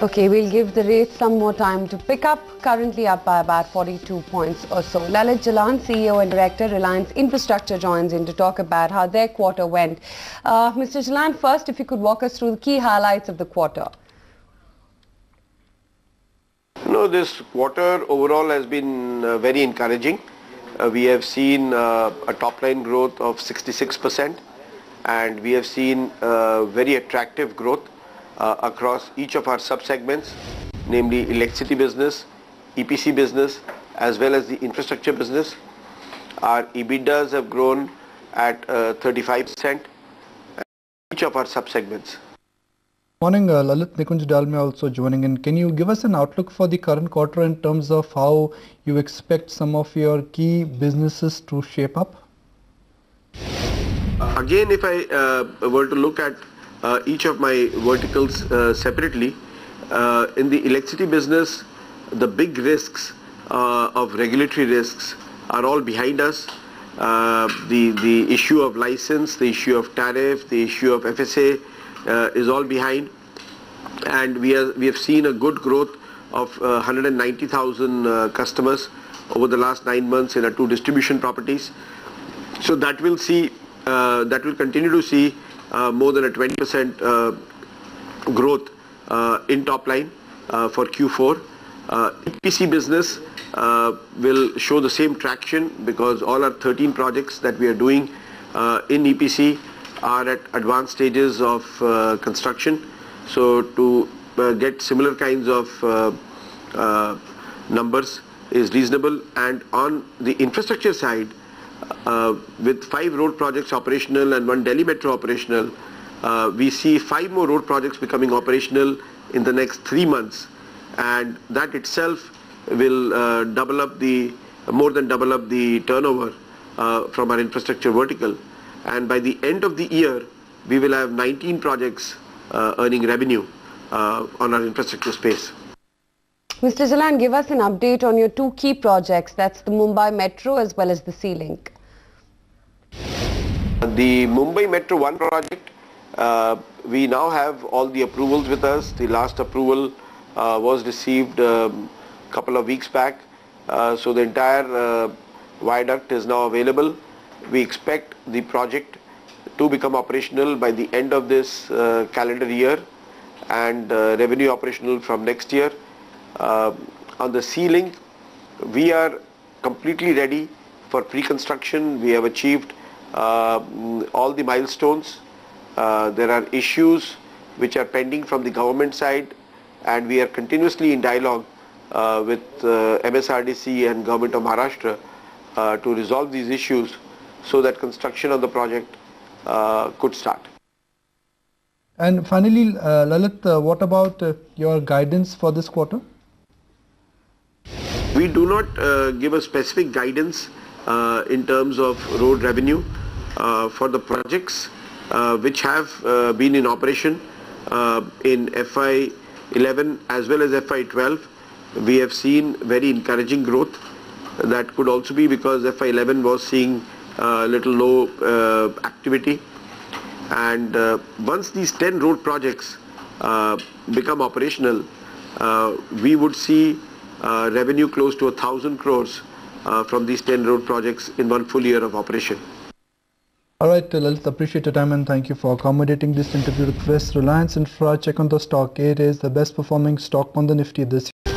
Okay, we'll give the rates some more time to pick up. Currently up by about 42 points or so. Lalit Jalan, CEO and Director, Reliance Infrastructure, joins in to talk about how their quarter went. Mr. Jalan, first, if you could walk us through the key highlights of the quarter. No, this quarter overall has been very encouraging. We have seen a top-line growth of 66%, and we have seen very attractive growth across each of our sub-segments, namely electricity business, EPC business, as well as the infrastructure business. Our EBITDAs have grown at 35% each of our sub-segments. Morning, Lalit. Nikunj Dalmia also joining in. Can you give us an outlook for the current quarter in terms of how you expect some of your key businesses to shape up? Again, if I were to look at each of my verticals separately, in the electricity business, the big risks of regulatory risks are all behind us. The issue of license, the issue of tariff, the issue of FSA is all behind, and we have seen a good growth of 190,000 customers over the last 9 months in our 2 distribution properties. So that will continue to see more than a 20% growth in top line for Q4. EPC business will show the same traction because all our 13 projects that we are doing in EPC are at advanced stages of construction. So to get similar kinds of numbers is reasonable. And on the infrastructure side, with 5 road projects operational and 1 Delhi Metro operational, we see 5 more road projects becoming operational in the next 3 months, and that itself will more than double up the turnover from our infrastructure vertical. And by the end of the year, we will have 19 projects earning revenue on our infrastructure space. Mr. Jalan, give us an update on your 2 key projects. That's the Mumbai Metro as well as the Sea Link. The Mumbai Metro 1 project, we now have all the approvals with us. The last approval was received a couple of weeks back. So the entire viaduct is now available. We expect the project to become operational by the end of this calendar year and revenue operational from next year. On the Sea Link, we are completely ready for pre-construction. We have achieved all the milestones. There are issues which are pending from the government side, and we are continuously in dialogue with MSRDC and Government of Maharashtra to resolve these issues so that construction of the project could start. And finally, Lalit, what about your guidance for this quarter? We do not give a specific guidance in terms of road revenue for the projects which have been in operation in FY11 as well as FY12. We have seen very encouraging growth. That could also be because FY11 was seeing little low activity, and once these 10 road projects become operational, we would see revenue close to 1,000 crores from these 10 road projects in 1 full year of operation. Alright, Lalit, appreciate your time and thank you for accommodating this interview request. Reliance Infra, check on the stock. It is the best performing stock on the Nifty this year.